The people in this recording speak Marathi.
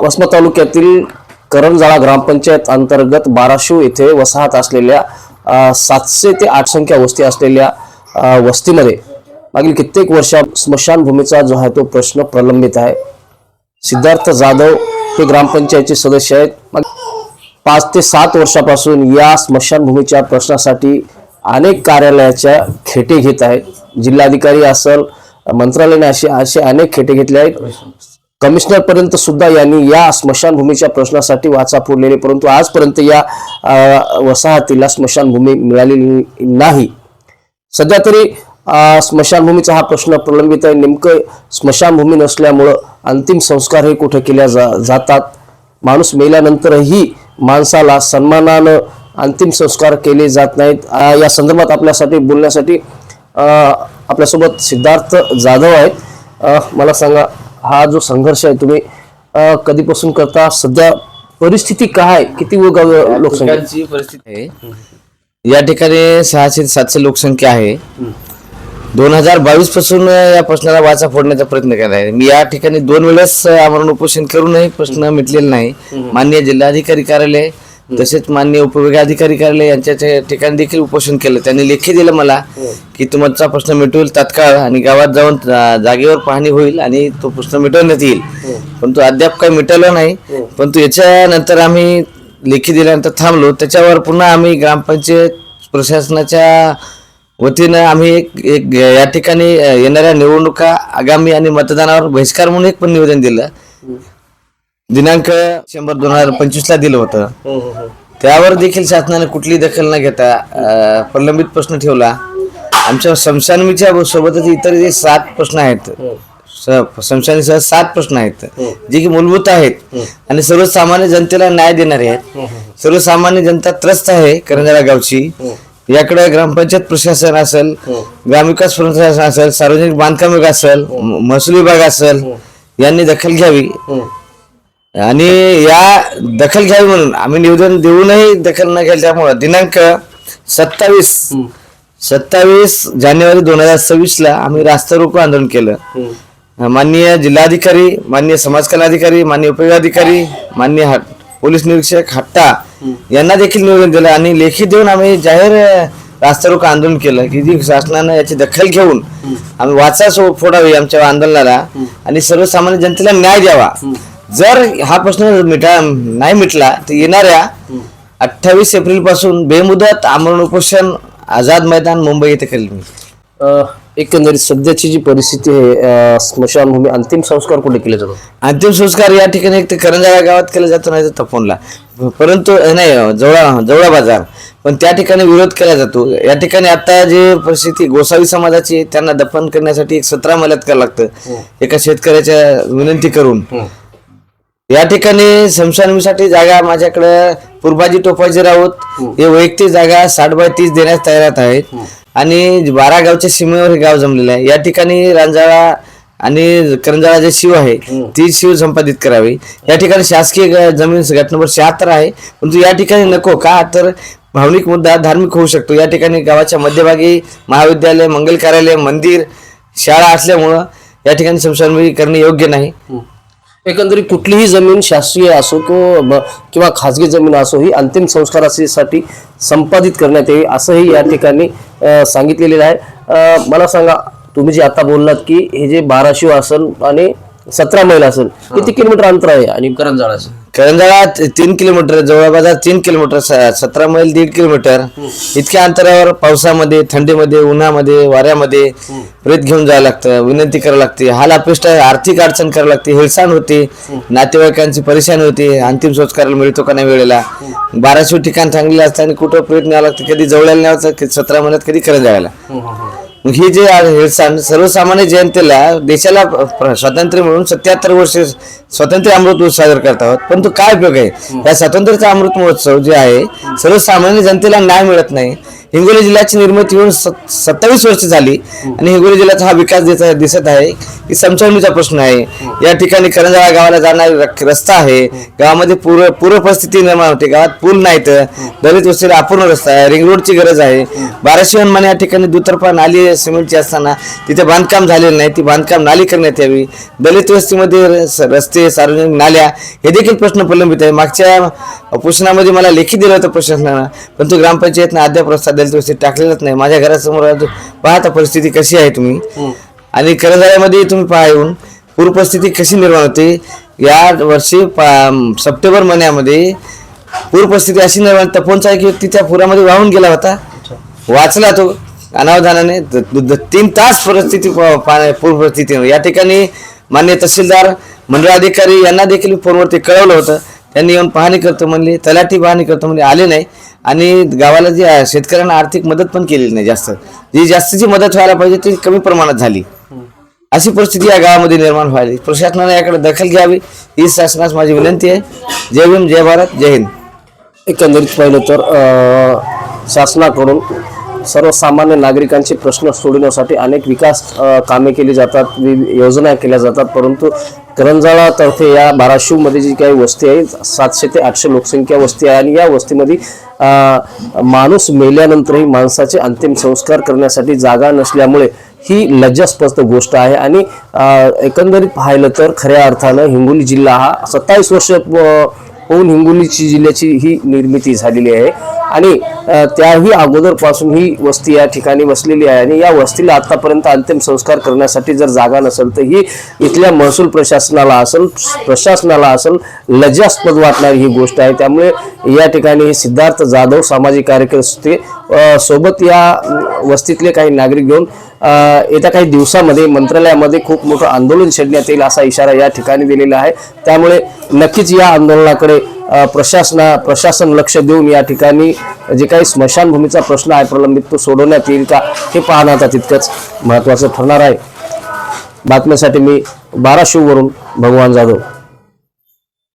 वसमत तालुक्यातील करंजाळा ग्रामपंचायत अंतर्गत बाराशिव येथे वसाहत असलेल्या 700 ते 8 संख्या वस्ती असलेल्या वस्तीमध्ये मागील कित्येक वर्षात स्मशानभूमीचा जो आहे तो प्रश्न प्रलंबित आहे। सिद्धार्थ जाधव हे ग्रामपंचायतचे सदस्य आहेत। 5 ते 7 वर्षापासून या स्मशानभूमीच्या प्रश्नासाठी अनेक कार्यालयाच्या खेटे घेत आहेत। जिल्हाधिकारी असेल, मंत्रालयाने असे अनेक खेटे घेतले आहेत। कमिशनर पर्यंत सुद्धा यांनी या स्मशानभूमीच्या प्रश्नासाठी वाचा फोडलेले, परंतु आजपर्यंत या वसाहतीला स्मशानभूमी मिळालेली नाही। सध्या तरी स्मशानभूमीचा हा प्रश्न प्रलंबित आहे। नेमकं स्मशानभूमी नसल्यामुळे अंतिम संस्कार हे कुठे केले जातात, माणूस मेल्यानंतरही माणसाला सन्मानानं अंतिम संस्कार केले जात नाहीत। या संदर्भात आपल्यासाठी बोलण्यासाठी आपल्यासोबत सिद्धार्थ जाधव आहेत। मला सांगा, हा जो संघर्ष आहे तुम्ही कधीपासून करता, सध्या परिस्थिती काय, किती लोकसंख्याची परिस्थिती आहे? या ठिकाणी 600 ते 700 लोकसंख्या आहे। 2022 पासून या प्रश्नाला वाचा फोडण्याचा प्रयत्न केला आहे। मी या ठिकाणी 2 वेळेस आमरण उपोषण करूनही प्रश्न मिटलेला नाही। माननीय जिल्हाधिकारी कार्यालय तसेच माननीय उपविभागाधिकारी कार्यालय यांच्या ठिकाणी देखील उपोषण केलं। त्यांनी लेखी दिलं मला की तुमचा प्रश्न मिटवेल तात्काळ आणि गावात जाऊन जागेवर पाहणी होईल आणि तो प्रश्न मिटवण्यात येईल, परंतु अद्याप काही मिटवलं नाही। परंतु याच्यानंतर आम्ही लेखी दिल्यानंतर थांबलो। त्याच्यावर पुन्हा आम्ही ग्रामपंचायत प्रशासनाच्या वतीनं आम्ही एक या ठिकाणी येणाऱ्या निवडणुका आगामी आणि मतदानावर बहिष्कार म्हणून एक पण निवेदन दिलं। दिनांक डिसेंबर 2025 ला दिलं होतं। त्यावर देखील शासनाने कुठली दखल न घेता प्रलंबित प्रश्न ठेवला। आमच्या स्मशानभूमीच्या सोबतच इतर जे 7 प्रश्न आहेत, स्मशानीसह 7 प्रश्न आहेत जे की मूलभूत आहेत आणि सर्वसामान्य जनतेला न्याय देणारे आहेत। सर्वसामान्य जनता त्रस्त आहे करंजाळा गावची। याकडे ग्रामपंचायत प्रशासन असेल, ग्रामविकास प्रशासन असेल, सार्वजनिक बांधकाम विभाग असेल, महसूल विभाग असेल, यांनी दखल घ्यावी आणि या दखल घ्यावी म्हणून आम्ही निवेदन देऊनही दखल न घेतल्यामुळे दिनांक 27 जानेवारी 2026 ला आम्ही रास्ता रोको आंदोलन केलं। माननीय जिल्हाधिकारी, माननीय समाज कल्याण अधिकारी, माननीय उपविभागाधिकारी, माननीय पोलीस निरीक्षक हट्टा यांना देखील निवेदन दिलं आणि लेखी देऊन आम्ही जाहीर रास्ता रोको आंदोलन केलं की जी शासनानं याची दखल घेऊन आम्ही वाचा फोडावी आमच्या आंदोलनाला आणि सर्वसामान्य जनतेला न्याय द्यावा। जर हा प्रश्न नाही मिटला तर येणाऱ्या 28 एप्रिल पासून बेमुदत आमरण उपोषण आझाद मैदान मुंबई येथे करेल मी। एकंदरीत सध्याची जी परिस्थिती आहे, स्मशानभूमी अंतिम संस्कार कुठे केले जातो? अंतिम संस्कार या ठिकाणी एक तर करंजाळा गावात केला जातो, नाही तर तपोनला, परंतु नाही जवळा बाजार, पण त्या ठिकाणी विरोध केला जातो। या ठिकाणी आता जे परिस्थिती गोसावी समाजाची, त्यांना दफन करण्यासाठी एक 17 महिन्यात करावं लागतं एका शेतकऱ्याच्या विनंती करून। या ठिकाणी स्मशानभूमीसाठी जागा माझ्याकडे पूर्वाजी टोपाजी राऊत हे वैयक्तिक जागा 60 बाय 30 देण्यास तयार आहेत आणि 12 गावच्या सीमेवर हे गाव जमलेलं आहे। या ठिकाणी रांजाळा आणि करंजाळा जे शिव आहे ती शिव संपादित करावी। या ठिकाणी शासकीय जमीन गट नंबर 76 आहे, परंतु या ठिकाणी नको का, तर भावनिक मुद्दा धार्मिक होऊ शकतो। या ठिकाणी गावाच्या मध्यभागी महाविद्यालय, मंगल कार्यालय, मंदिर, शाळा असल्यामुळं या ठिकाणी स्मशानभूमी करणे योग्य नाही। एकंदरीत कुठलीही जमीन शासकीय असो किंवा खाजगी जमीन असो ही अंतिम संस्कारासाठी संपादित करण्यात यावी असंही या ठिकाणी सांगितलेलं आहे। मला सांगा, तुम्ही जे आता बोललात की हे जे बाराशिव असेल आणि 17 मैल असेल, किती किलोमीटर अंतर आहे? आणि करंजाळा 3 किलोमीटर, जवळ बाजार 3 किलोमीटर, 17 मैल 1.5 किलोमीटर इतक्या अंतरावर पावसामध्ये, थंडीमध्ये, उन्हामध्ये, वाऱ्यामध्ये प्रेत घेऊन जावं लागतं, विनंती करावं लागते, हालापेष्ट आर्थिक अडचण करावं लागते, हेळसाण होते, नातेवाईकांची परेशानी होते, अंतिम संस्काराला मिळतो का नाही वेळेला। 1200 ठिकाण चांगले असताना कुठं प्रेत न्यावं लागतं, कधी जवळ्याला न्यावं, 17 महिन्यात कधी करंजाळ्याला। ही जे हेळसाण सर्वसामान्य जनतेला, देशाला स्वातंत्र्य म्हणून 77 वर्ष स्वातंत्र्य अमृत महोत्सव साजरा करत आहोत, परंतु काय उपयोग आहे? या स्वातंत्र्याचा अमृत महोत्सव जे आहे सर्वसामान्य जनतेला न्याय मिळत नाही। हिंगोली जिल्ह्याची निर्मिती होऊन 27 वर्ष झाली आणि हिंगोली जिल्ह्याचा हा विकास दिसत आहे की समसवणीचा प्रश्न आहे. या ठिकाणी करंजाळा गावाला जाणारा रस्ता आहे, गावामध्ये पूर परिस्थिती निर्माण होते, गावात पूल नाहीत, दलित वस्तीला अपूर्ण रस्ता आहे, रिंग रोडची गरज आहे. 1200 वनमाने या ठिकाणी दुतर्फा नाली सिमेंटची असताना तिथे बांधकाम झालेलं नाही, ती बांधकाम नाली करण्यात यावी. दलित वस्तीमध्ये रस्ते, सार्वजनिक नाल्या हे देखील प्रश्न प्रलंबित आहे. मागच्या उपोषणामध्ये मला लेखी दिलं होतं प्रशासनानं, परंतु ग्रामपंचायतनं अद्याप रस्ता दलित वस्तीत टाकलेलाच नाही. माझ्या घरासमोर पाहता परिस्थिती कशी आहे तुम्ही, आणि करंजाळ्यामध्ये तुम्ही पहा येऊन पूर परिस्थिती कशी निर्माण होते. या वर्षी सप्टेंबर महिन्यामध्ये पूर परिस्थिती अशी निर्माण, तपोनचा एक व्यक्ती त्या पुरामध्ये वाहून गेला होता, वाचला तो अनावधानाने. 3 तास परिस्थिती पूर परिस्थिती. या ठिकाणी मान्य तहसीलदार, मंडळ अधिकारी यांना देखील फोनवरती कळवलं होतं. त्यांनी येऊन पाहणी करतो म्हणले, तलाठी पाहणी करतो म्हणले, आले नाही. आणि गावाला जी शेतकऱ्यांना आर्थिक मदत पण केलेली नाही. जास्तीची मदत व्हायला पाहिजे ती कमी प्रमाणात झाली. अशी परिस्थिती या गावामध्ये निर्माण व्हावी. प्रशासनाने याकडे दखल घ्यावी ही शासनास माझी विनंती आहे. जय भीम, जय भारत, जय हिंद. एकंदरीत पाहिलं तर शासनाकडून सर्वसामान्य नागरिकांचे प्रश्न सोडवण्यासाठी अनेक विकास कामे केली जातात, योजना केल्या जातात, परंतु करंजाळातर्फे या धाराशिवमध्ये जी काही वस्ती आहे 700 ते 800 लोकसंख्या वस्ती आहे आणि या वस्तीमध्ये माणूस मेल्यानंतरही माणसाचे अंतिम संस्कार करण्यासाठी जागा नसल्यामुळे ही लज्जास्पद गोष्ट आहे. आणि एकंदरीत पाहिलं तर खऱ्या अर्थानं हिंगोली जिल्हा हा 27 वर्ष होऊन हिंगोलीची जिल्ह्याची ही निर्मिती झालेली आहे आणि त्याही अगोदरपासून ही वस्ती या ठिकाणी वसलेली आहे आणि या वस्तीला आतापर्यंत अंतिम संस्कार करण्यासाठी जर जागा नसेल तर ही इथल्या महसूल प्रशासनाला असेल लज्जास्पद वाटणारी ही गोष्ट आहे. त्यामुळे या ठिकाणी सिद्धार्थ जाधव सामाजिक कार्यकर्ते सोबत या वस्तीतले काही नागरिक घेऊन येत्या काही दिवसामध्ये मंत्रालयामध्ये खूप मोठं आंदोलन छेडण्यात येईल असा इशारा या ठिकाणी दिलेला आहे. त्यामुळे नक्कीच या आंदोलनाकडे प्रशासन लक्ष देऊन या ठिकाणी जे काही स्मशानभूमीचा प्रश्न आहे प्रलंबित तो सोडवण्यात येईल का हे पाहणं आता तितकंच महत्त्वाचं ठरणार आहे. बातम्यांसाठी मी धाराशिववरून भगवान जाधव.